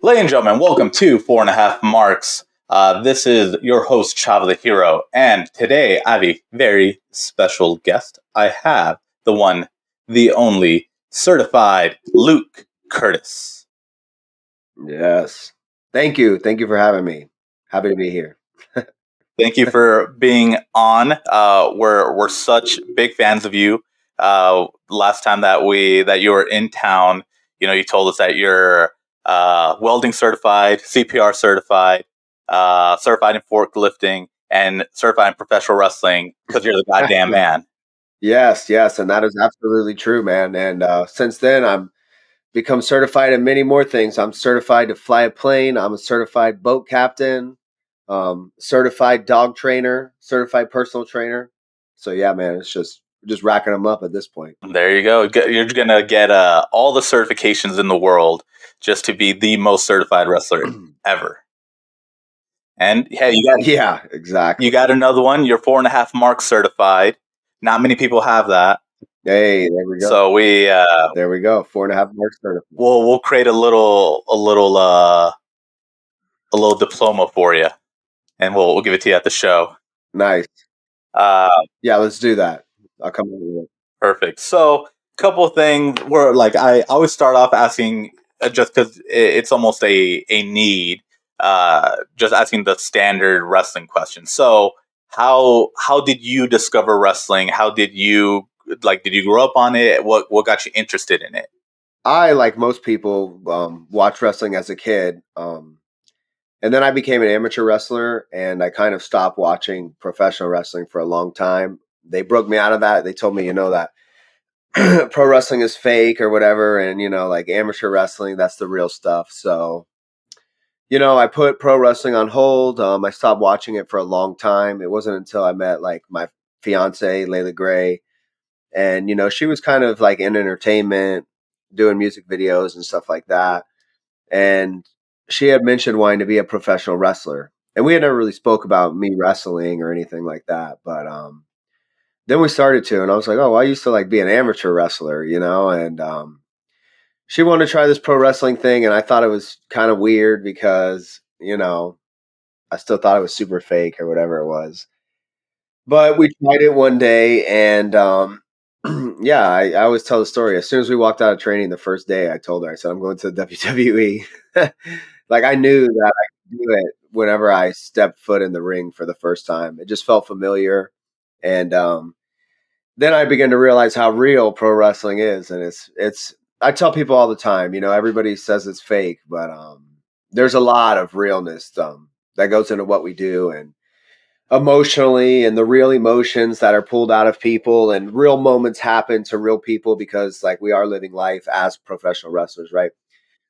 Ladies and gentlemen, welcome to 4.5 Marks. This is your host, Chava the Hero, and today I have a very special guest. I have the one, the only, certified Luke Kurtis. Yes. Thank you. Thank you for having me. Happy to be here. Thank you for being on. We're such big fans of you. Last time that you were in town, you told us that you're welding certified, CPR certified, certified in forklifting, and certified in professional wrestling because you're the goddamn man. Yes, and that is absolutely true, man. And since then, I'm become certified in many more things. I'm certified to fly a plane. I'm a certified boat captain, certified dog trainer, certified personal trainer. So yeah, man, it's just racking them up at this point. There you go. You're gonna get all the certifications in the world just to be the most certified wrestler ever. And hey, Yeah, exactly. you got another one. You're 4.5 Marks certified. Not many people have that. Hey, there we go. So There we go. 4.5 Marks certified. we'll create a little diploma for you, and we'll give it to you at the show. Nice. Uh, Yeah, let's do that. I'll come over with it. Perfect. So, a couple of things where I always start off asking just because it's almost a need. Just asking the standard wrestling question. So, how did you discover wrestling? How did you Did you grow up on it? What got you interested in it? I, like most people, watched wrestling as a kid. And then I became an amateur wrestler and I kind of stopped watching professional wrestling for a long time. They broke me out of that. They told me, that pro wrestling is fake or whatever. And, like amateur wrestling, that's the real stuff. So, I put pro wrestling on hold. I stopped watching it for a long time. It wasn't until I met like my fiance, Layla Gray. And, she was kind of like in entertainment, doing music videos and stuff like that. And she had mentioned wanting to be a professional wrestler. And we had never really spoke about me wrestling or anything like that. But then we started to, and I was like, oh, I used to like be an amateur wrestler, and she wanted to try this pro wrestling thing. And I thought it was kind of weird because, I still thought it was super fake or whatever it was. But we tried it one day and yeah, I always tell the story. As soon as we walked out of training the first day, I told her, I said, I'm going to the WWE. Like I knew that I could do it whenever I stepped foot in the ring for the first time. It just felt familiar. And then I began to realize how real pro wrestling is. And it's I tell people all the time, everybody says it's fake, but there's a lot of realness that goes into what we do and emotionally and the real emotions that are pulled out of people and real moments happen to real people because like we are living life as professional wrestlers, right?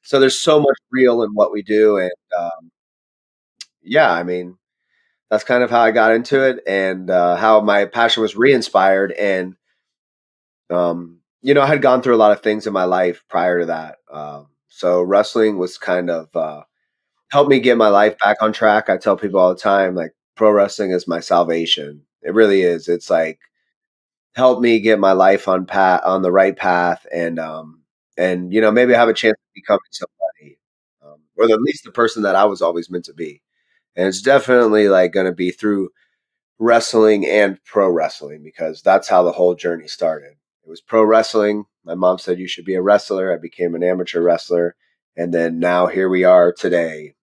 So there's so much real in what we do. And yeah, I mean, that's kind of how I got into it and how my passion was re-inspired. And, I had gone through a lot of things in my life prior to that. So wrestling was kind of helped me get my life back on track. I tell people all the time, like, pro wrestling is my salvation. It really is. It's like helped me get my life on the right path and maybe have a chance of becoming somebody or at least the person that I was always meant to be. And it's definitely like going to be through wrestling and pro wrestling because that's how the whole journey started. It was pro wrestling. My mom said you should be a wrestler. I became an amateur wrestler, and then now here we are today.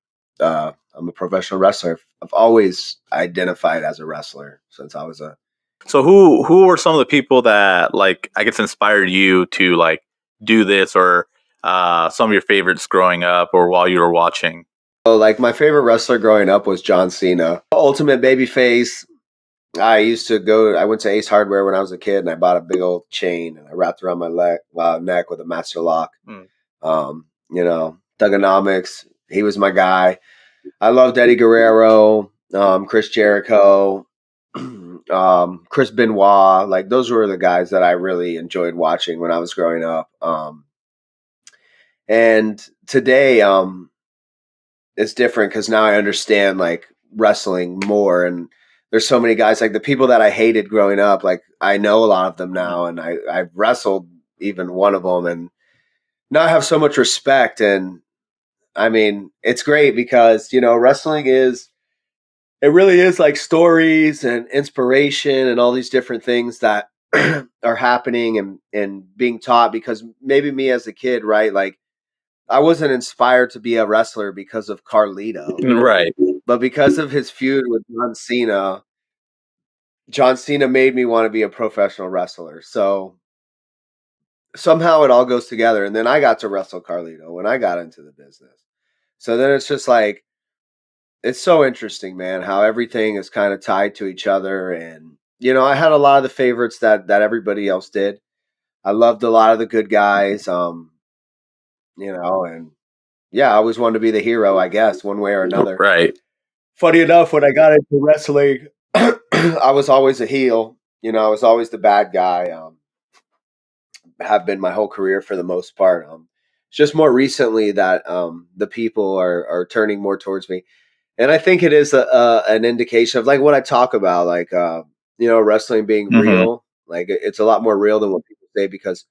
I'm a professional wrestler. I've always identified as a wrestler since I was a. So who were some of the people that I guess inspired you to do this, or some of your favorites growing up or while you were watching? So, like my favorite wrestler growing up was John Cena, ultimate babyface. I went to Ace Hardware when I was a kid and I bought a big old chain and I wrapped around my neck with a master lock. Thugonomics. He was my guy. I loved Eddie Guerrero, Chris Jericho, Chris Benoit. Like those were the guys that I really enjoyed watching when I was growing up. And today, it's different because now I understand like wrestling more and there's so many guys like the people that I hated growing up. Like I know a lot of them now and I've wrestled even one of them and now I have so much respect and I mean, it's great because, wrestling it really is like stories and inspiration and all these different things that are happening and being taught because maybe me as a kid, right? Like I wasn't inspired to be a wrestler because of Carlito, Right. but because of his feud with John Cena made me want to be a professional wrestler. So somehow it all goes together. And then I got to wrestle Carlito when I got into the business. So then it's just like, it's so interesting, man, how everything is kind of tied to each other. And, I had a lot of the favorites that everybody else did. I loved a lot of the good guys. And yeah, I always wanted to be the hero, I guess, one way or another. Right. Funny enough, when I got into wrestling, I was always a heel. I was always the bad guy. Have been my whole career for the most part. It's just more recently that the people are turning more towards me, and I think it is an indication of like what I talk about, like wrestling being Hmm. real. Like it's a lot more real than what people say because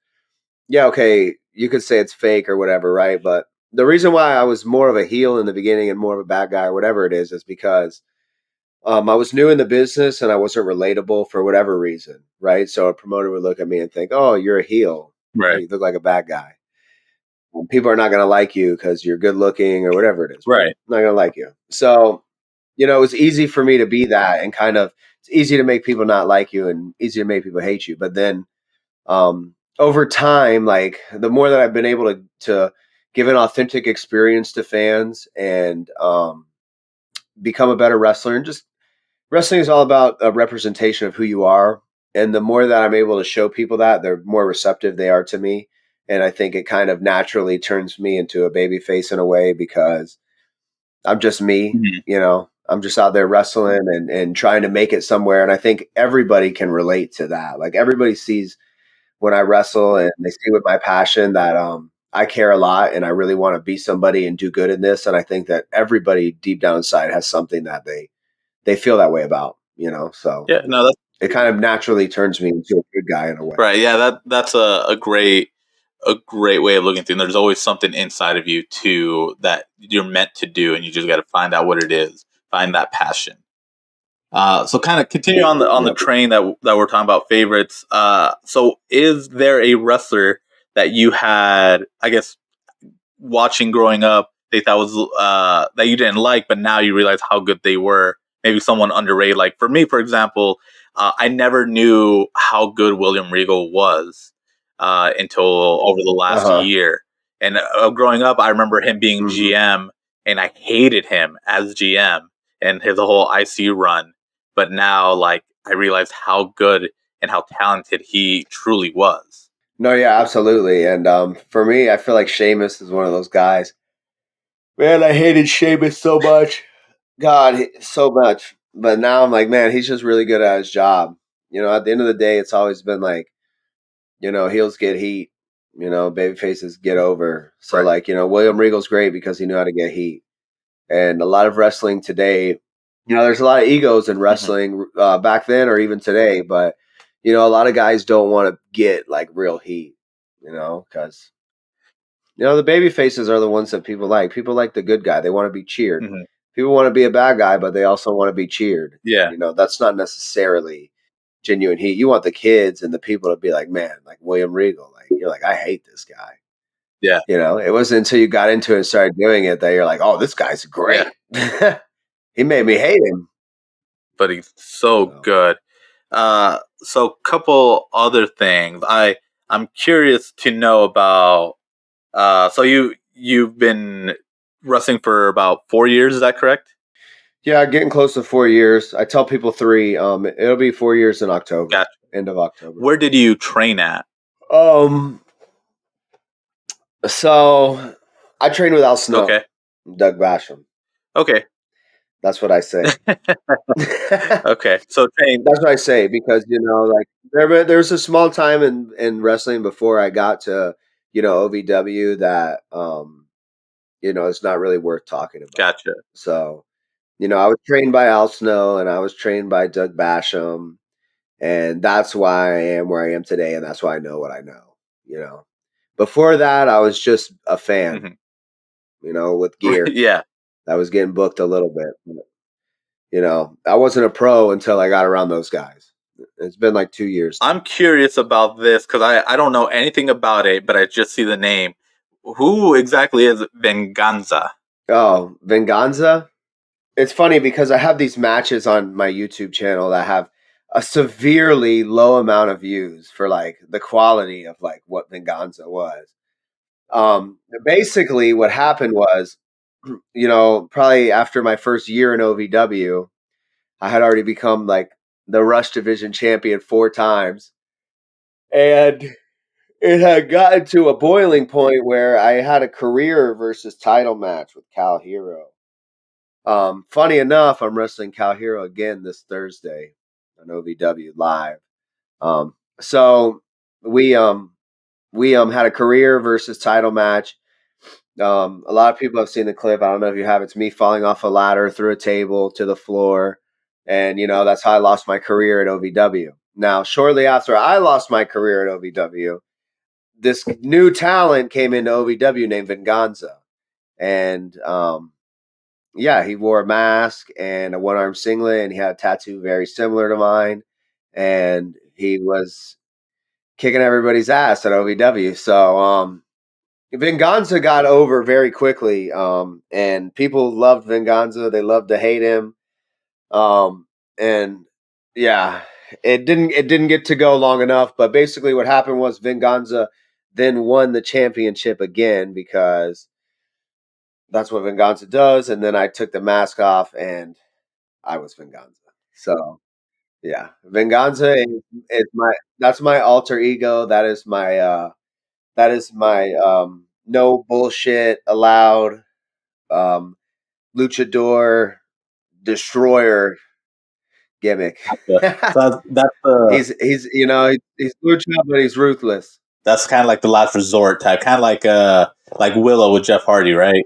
yeah, okay, you could say it's fake or whatever, right? But the reason why I was more of a heel in the beginning and more of a bad guy or whatever it is because I was new in the business and I wasn't relatable for whatever reason, right? So a promoter would look at me and think, "Oh, you're a heel. Right. You look like a bad guy. People are not going to like you because you're good looking or whatever it is, right? Right. Not going to like you." So, it was easy for me to be that and kind of it's easy to make people not like you and easy to make people hate you. But then over time, like the more that I've been able to give an authentic experience to fans and become a better wrestler and just wrestling is all about a representation of who you are. And the more that I'm able to show people that, the more receptive they are to me. And I think it kind of naturally turns me into a baby face in a way because I'm just me, Mhm. I'm just out there wrestling and trying to make it somewhere. And I think everybody can relate to that. Like everybody sees when I wrestle and they see with my passion that I care a lot and I really want to be somebody and do good in this. And I think that everybody deep down inside has something that they feel that way about. So Yeah. No, that's it kind of naturally turns me into a good guy in a way. right. Yeah, that's a great way of looking at things. There's always something inside of you too that you're meant to do, and you just got to find out what it is, find that passion. So kind of continue on the Yep. train that we're talking about favorites. So is there a wrestler that you had, I guess, watching growing up that was that you didn't like, but now you realize how good they were? Maybe someone underrated. Like for me, for example, I never knew how good William Regal was until over the Uh last huh. year. And growing up, I remember him being Hmm. GM, and I hated him as GM and his whole IC run. But now, like, I realized how good and how talented he truly was. No, yeah, absolutely. And for me, I feel like Sheamus is one of those guys. Man, I hated Sheamus so much. God, so much. But now I'm like, man, he's just really good at his job. At the end of the day, it's always been like, heels get heat. Baby faces get over. So Right. like, William Regal's great because he knew how to get heat. And a lot of wrestling today, there's a lot of egos in Hmm. wrestling back then or even today, but a lot of guys don't want to get like real heat, because the baby faces are the ones that people like. People like the good guy; they want to be cheered. Hmm. People want to be a bad guy, but they also want to be cheered. And Yeah. that's not necessarily genuine heat. You want the kids and the people to be like, man, like William Regal. Like you're like, I hate this guy. Yeah. It wasn't until you got into it and started doing it that you're like, oh, this guy's Yeah. great. He made me hate him. But he's so So good. So couple other things. I'm curious to know about. So you've been wrestling for about 4 years. Is that correct? yeah, getting close to 4 years. I tell people three. It'll be 4 years in October, Gotcha. end of October. Where did you train at? Um, so I trained with Al Snow, Okay. Doug Basham. Okay. That's what I say. That's Okay. So train. what I say because like there's a small time in wrestling before I got to OVW that it's not really worth talking about. Gotcha. So I was trained by Al Snow and I was trained by Doug Basham, and that's why I am where I am today, and that's why I know what I know. Before that, I was just a fan. Hmm. with gear. Yeah. I was getting booked a little bit. I wasn't a pro until I got around those guys. It's been like 2 years. I'm curious about this because I don't know anything about it, but I just see the name. Who exactly is Venganza? Oh, Venganza? It's funny because I have these matches on my YouTube channel that have a severely low amount of views for like the quality of like what Venganza was. Basically what happened was, probably after my first year in OVW, I had already become like the Rush Division champion 4 times. And it had gotten to a boiling point where I had a career versus title match with Cal Hero. Funny enough, I'm wrestling Cal Hero again this Thursday on OVW live. So we had a career versus title match. A lot of people have seen the clip. I don't know if you have. It's me falling off a ladder through a table to the floor, and that's how I lost my career at OVW. Now, shortly after I lost my career at OVW, this new talent came into OVW named Venganza, and yeah, he wore a mask and a one-arm singlet, and he had a tattoo very similar to mine, and he was kicking everybody's ass at OVW. So Venganza got over very quickly, and people loved Venganza. They loved to hate him, and yeah, it didn't get to go long enough. But basically, what happened was Venganza then won the championship again because that's what Venganza does. And then I took the mask off, and I was Venganza. So yeah, Venganza is my that's my alter ego. That is my no bullshit allowed um, luchador destroyer gimmick. Gotcha. So that's the he's lucha, but he's ruthless. that's kind of like the last resort type, kind of like Willow with Jeff Hardy, right?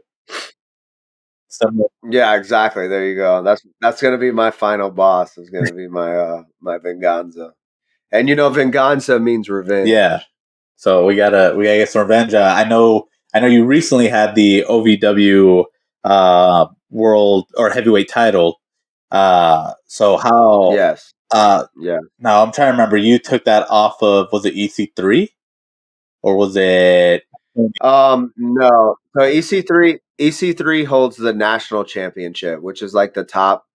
Similar. Yeah, exactly. There you go. That's gonna be my final boss. Is gonna be my Venganza, and Venganza means revenge. Yeah. So we gotta get some revenge. I know you recently had the OVW world or heavyweight title. So how? Yes. Uh, Yeah. now I'm trying to remember. You took that off of, was it EC3 or was it? No. So EC3 holds the national championship, which is like the top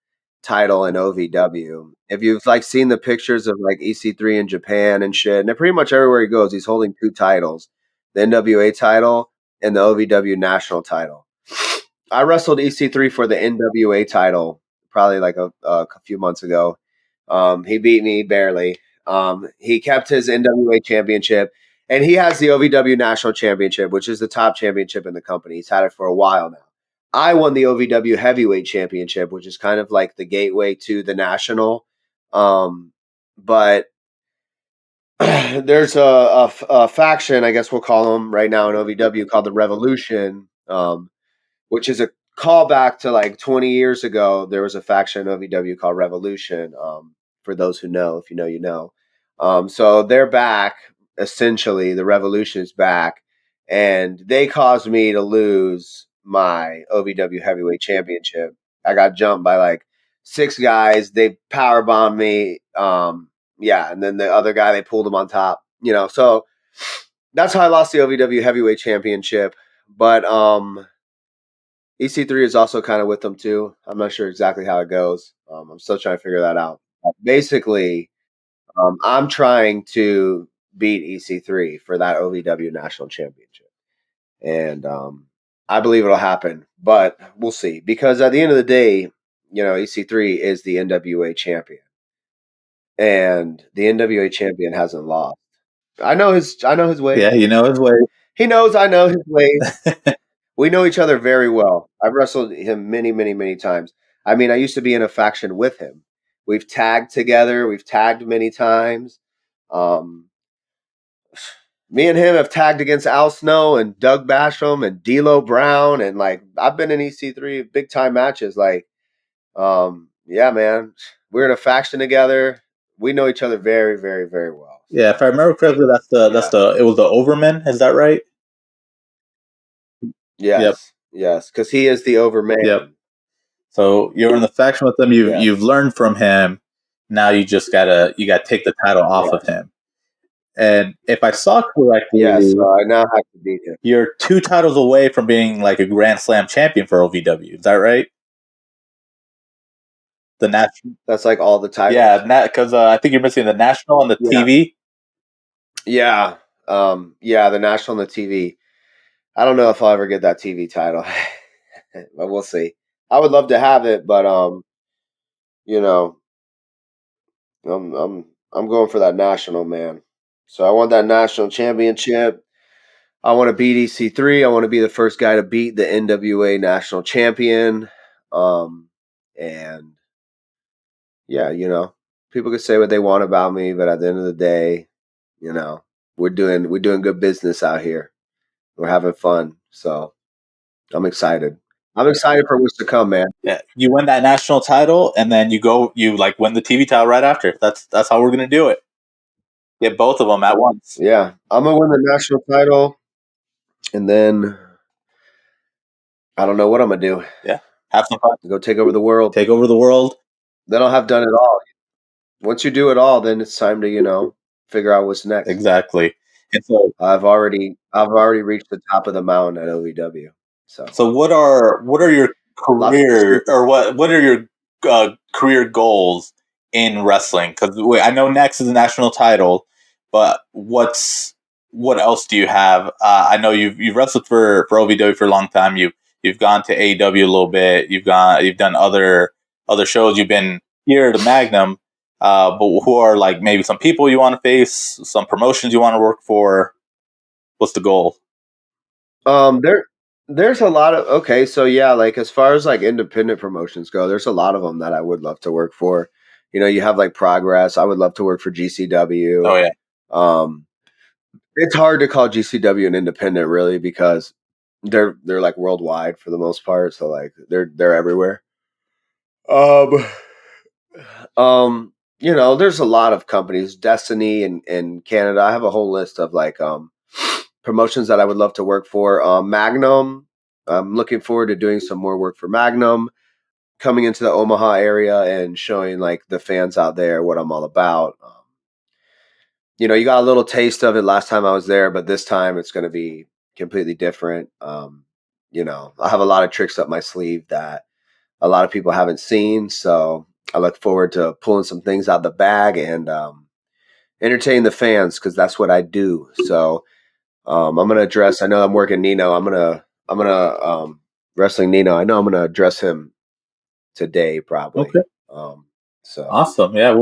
title in OVW. If you've like seen the pictures of like EC3 in Japan and shit, and pretty much everywhere he goes, he's holding 2 titles: the NWA title and the OVW national title. I wrestled EC3 for the NWA title probably like a few months ago. He beat me barely. He kept his NWA championship, and he has the OVW national championship, which is the top championship in the company. He's had it for a while now. I won the OVW heavyweight championship, which is kind of like the gateway to the national. But there's a faction, I guess we'll call them right now in OVW, called the Revolution, which is a callback to like 20 years ago. There was a faction in OVW called Revolution. For those who know, if you know, you know. So they're back. Essentially, the Revolution is back, and they caused me to lose my OVW heavyweight championship. I got jumped by like 6 guys. They power bombed me. Yeah, and then the other guy, they pulled him on top. So that's how I lost the OVW heavyweight championship. But EC3 is also kind of with them too. I'm not sure exactly how it goes. I'm still trying to figure that out. Basically, I'm trying to beat EC3 for that OVW national championship, and I believe it'll happen. But we'll see, because at the end of the day, EC3 is the NWA champion, and the NWA champion hasn't lost. I know his Yeah, ways. you know his way. He knows I know his ways. We know each other very well. I've wrestled him many, many, many times. I mean, I used to be in a faction with him. We've tagged together. We've tagged many times. Um, Me and him have tagged against Al Snow and Doug Basham and D'Lo Brown, and like I've been in EC3 big time matches. Like, yeah, man, we're in a faction together. We know each other very, very, very well. Yeah, if I remember correctly, that's Yeah. the it was the Overman. Is that right? Yep. Yes. Yes, because he is the overman. Yep. So you're in the faction with him. You've learned from him. Now you just gotta take the title off of him. And if I saw correctly, so I now have to beat him. You're 2 titles away from being like a Grand Slam champion for OVW. Is that right? The national. That's like all the titles. Yeah, because I think you're missing the national and the TV. Yeah, the national and the TV. I don't know if I'll ever get that TV title, but we'll see. I would love to have it, but you know, I'm going for that national, man. So I want that national championship. I want to beat EC3. I want to be the first guy to beat the NWA national champion. And yeah, people can say what they want about me, but at the end of the day, we're doing good business out here. We're having fun. So I'm excited. I'm excited for what's to come, man. Yeah, you win that national title, and then you like win the TV title right after. That's how we're gonna do it. Get both of them at once. Yeah, I'm gonna win the national title, and then I don't know what I'm gonna do. Yeah, have some fun. Go take over the world. Take over the world. Then I'll have done it all. Once you do it all, then it's time to figure out what's next. Exactly. And so I've already reached the top of the mountain at OVW. So what are your career or what are your career goals in wrestling? Because I know next is a national title, but what else do you have? I know you've wrestled for OVW for a long time. You've gone to AEW a little bit. You've done other shows. You've been here to Magnum. But who are like maybe some people you want to face, some promotions you want to work for? What's the goal? There's a lot of so yeah, like as far as like independent promotions go, there's a lot of them that I would love to work for. You have like Progress. I would love to work for GCW. Oh yeah. It's hard to call GCW an independent really because they're like worldwide for the most part. So like they're everywhere. There's a lot of companies, Destiny in Canada. I have a whole list of like promotions that I would love to work for. Magnum. I'm looking forward to doing some more work for Magnum, coming into the Omaha area and showing like the fans out there what I'm all about. You got a little taste of it last time I was there, but this time it's going to be completely different. I have a lot of tricks up my sleeve that a lot of people haven't seen. So I look forward to pulling some things out of the bag and entertain the fans because that's what I do. So I'm going to address, I know I'm working Nino. I'm going to wrestling Nino. I know I'm going to address him today probably. Okay. So awesome. Yeah.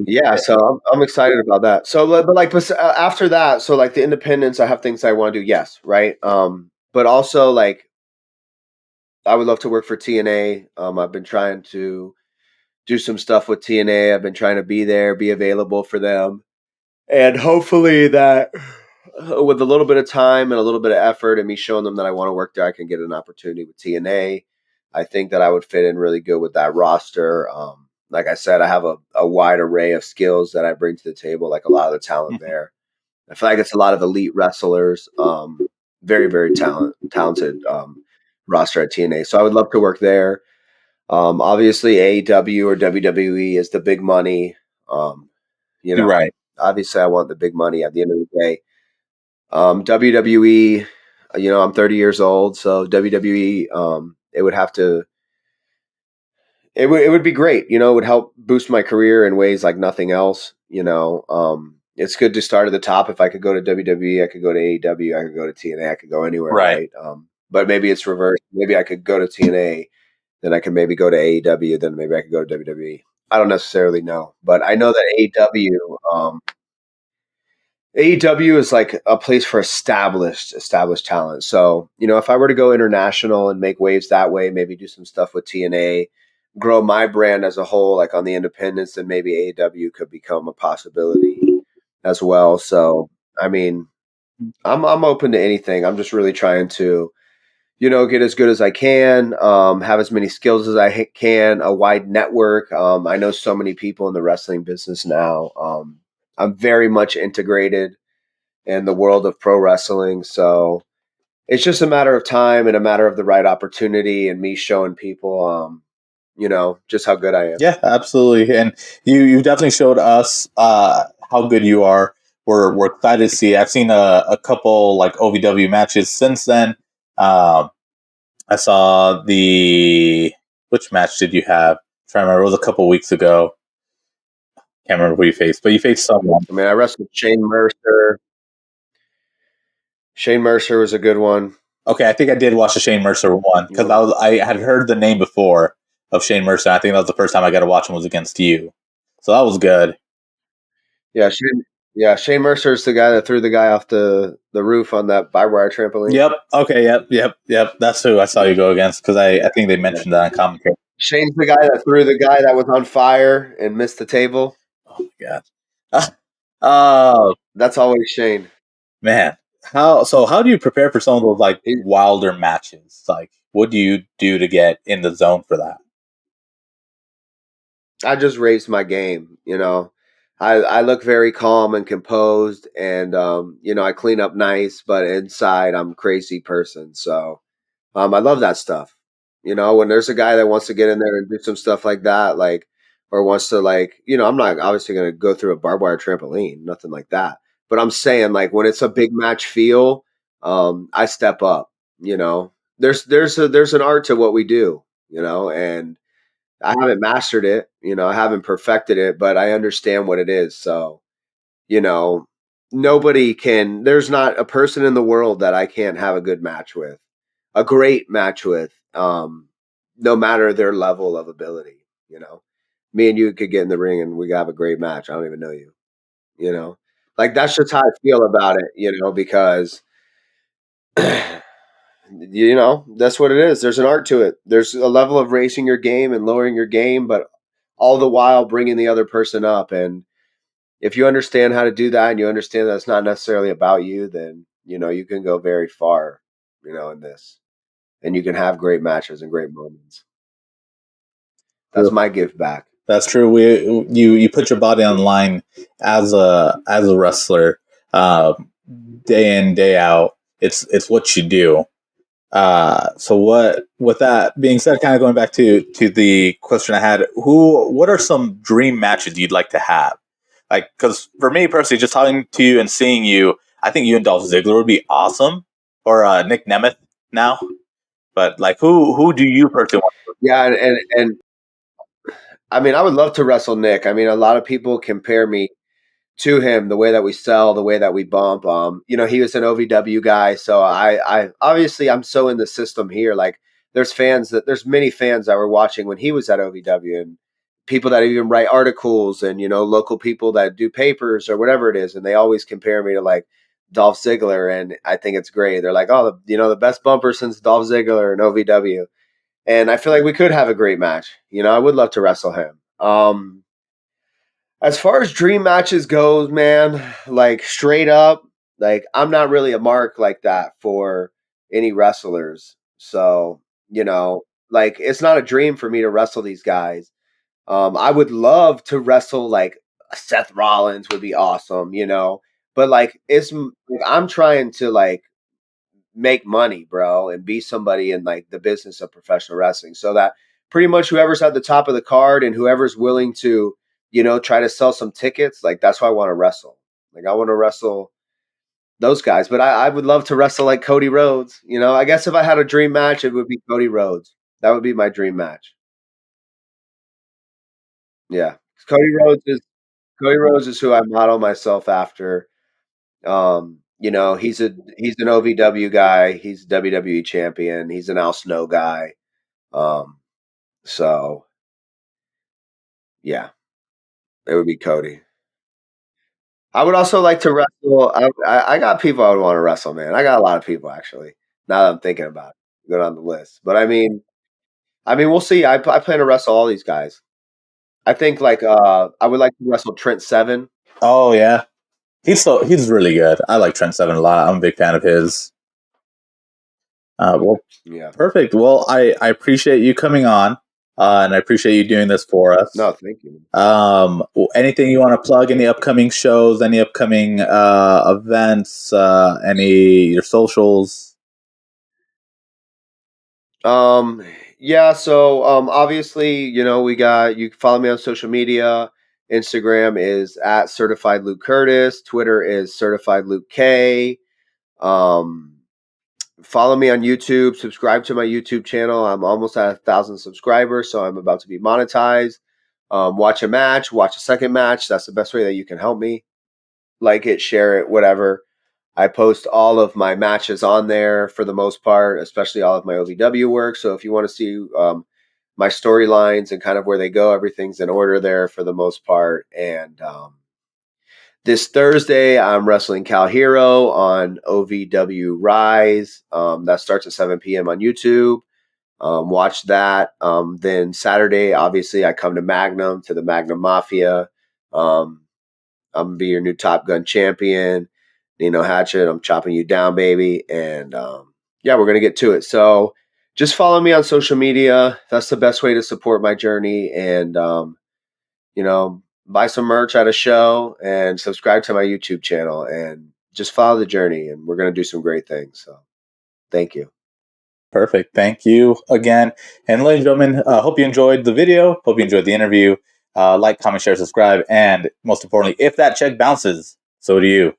Yeah, so I'm excited about that. So, but after that, so like the independence, I have things I want to do. Yes, right. But also like I would love to work for TNA. I've been trying to do some stuff with TNA. I've been trying to be there, be available for them, and hopefully that with a little bit of time and a little bit of effort and me showing them that I want to work there, I can get an opportunity with TNA. I think that I would fit in really good with that roster. Like I said, I have a wide array of skills that I bring to the table, like a lot of the talent there. I feel like it's a lot of elite wrestlers, very, very talented roster at TNA. So I would love to work there. Obviously, AEW or WWE is the big money. You're right. Obviously, I want the big money at the end of the day. WWE, I'm 30 years old, so WWE, it would have to. It would be great, it would help boost my career in ways like nothing else. It's good to start at the top. If I could go to WWE, I could go to AEW, I could go to TNA, I could go anywhere, right? But maybe it's reversed. Maybe I could go to TNA, then I can maybe go to AEW, then maybe I could go to WWE. I don't necessarily know, but I know that AEW is like a place for established talent. So, if I were to go international and make waves that way, maybe do some stuff with TNA, grow my brand as a whole, like on the independents, then maybe AEW could become a possibility as well. So, I mean, I'm open to anything. I'm just really trying to, get as good as I can, have as many skills as I can, a wide network. I know so many people in the wrestling business now. I'm very much integrated in the world of pro wrestling. So, it's just a matter of time and a matter of the right opportunity and me showing people, just how good I am. Yeah, absolutely. And you definitely showed us how good you are. We're excited to see. I've seen a couple like OVW matches since then. Um, I saw the which match did you have? I'm trying to remember. It was a couple weeks ago. Can't remember who you faced, but you faced someone. I mean, I wrestled Shane Mercer. Shane Mercer was a good one. Okay, I think I did watch the Shane Mercer one because I had heard the name before of Shane Mercer. I think that was the first time I got to watch him was against you, so that was good. Yeah, Shane Mercer is the guy that threw the guy off the roof on that barbed wire trampoline. Yep. Okay. Yep. That's who I saw you go against because I think they mentioned that in commentary. Shane's the guy that threw the guy that was on fire and missed the table. Oh my god. Oh That's always Shane. man. How do you prepare for some of those like wilder matches? Like, what do you do to get in the zone for that? I just raised my game, I look very calm and composed, and I clean up nice, but inside I'm a crazy person. So I love that stuff. When there's a guy that wants to get in there and do some stuff like that, like, or wants to, like, I'm not obviously going to go through a barbed wire trampoline, nothing like that. But I'm saying, like, when it's a big match feel, I step up. There's an art to what we do, and I haven't mastered it. I haven't perfected it, but I understand what it is. So, you know, nobody can. There's not a person in the world that I can't have a good match with, a great match with, no matter their level of ability. Me and you could get in the ring and we could have a great match. I don't even know you. You know, like that's just how I feel about it. Because that's what it is. There's an art to it. There's a level of raising your game and lowering your game, but all the while bringing the other person up. And if you understand how to do that and you understand that it's not necessarily about you, then you can go very far, in this, and you can have great matches and great moments. That's True. my give back. That's true. You put your body on the line as a wrestler, day in day out. It's what you do. So what? With that being said, kind of going back to the question I had, what are some dream matches you'd like to have? Like, because for me personally, just talking to you and seeing you, I think you and Dolph Ziggler would be awesome, or Nick Nemeth now. But like, who do you personally want? Yeah, and I mean, I would love to wrestle Nick. I mean, a lot of people compare me to him, the way that we sell, the way that we bump. He was an OVW guy, so I obviously I'm so in the system here. Like, there's many fans that were watching when he was at OVW, and people that even write articles, and local people that do papers or whatever it is, and they always compare me to, like, Dolph Ziggler, and I think it's great. They're like, oh, the best bumper since Dolph Ziggler and OVW, and I feel like we could have a great match. I would love to wrestle him. As far as dream matches goes, man, like, straight up, like, I'm not really a mark like that for any wrestlers. So, like, it's not a dream for me to wrestle these guys. I would love to wrestle, like, Seth Rollins would be awesome, but, like, like, I'm trying to, like, make money, bro, and be somebody in, like, the business of professional wrestling, so that pretty much whoever's at the top of the card and whoever's willing to, try to sell some tickets, like, that's why I want to wrestle. Like, I want to wrestle those guys, but I would love to wrestle, like, Cody Rhodes. I guess if I had a dream match, it would be Cody Rhodes. That would be my dream match. Yeah, Cody Rhodes is Cody Rhodes is who I model myself after. He's an OVW guy. He's WWE champion. He's an Al Snow guy. Um, so yeah, it would be Cody. I would also like to wrestle. I got people I would want to wrestle, man. I got a lot of people, actually. Now that I'm thinking about it, go down the list. But I mean, we'll see. I plan to wrestle all these guys. I think, like, I would like to wrestle Trent Seven. Oh yeah, he's really good. I like Trent Seven a lot. I'm a big fan of his. Well, Yeah. perfect. Well, I appreciate you coming on, and I appreciate you doing this for us. No, thank you. Anything you want to plug? Any upcoming shows? Any upcoming events? Any your socials? Um, yeah, so obviously, you can follow me on social media. Instagram is at certified Luke Kurtis, Twitter is certified Luke K. Um, Follow me on YouTube, subscribe to my YouTube channel. I'm almost at 1,000 subscribers, so I'm about to be monetized. Watch a match, watch a second match. That's the best way that you can help me. Like it, share it, whatever. I post all of my matches on there for the most part, especially all of my OVW work. So if you want to see my storylines and kind of where they go, everything's in order there for the most part. And this Thursday, I'm wrestling Cal Hero on OVW Rise. That starts at 7 p.m. on YouTube. Watch that. Then Saturday, obviously, I come to Magnum, to the Magnum Mafia. Um, I'm gonna be your new Top Gun champion. Nino Hatchet, I'm chopping you down, baby. And yeah, we're gonna get to it. So just follow me on social media. That's the best way to support my journey. And buy some merch at a show and subscribe to my YouTube channel and just follow the journey. And we're gonna do some great things. So thank you. Perfect. Thank you again. And ladies and gentlemen, hope you enjoyed the video. Hope you enjoyed the interview. Like, comment, share, subscribe. And most importantly, if that check bounces, so do you.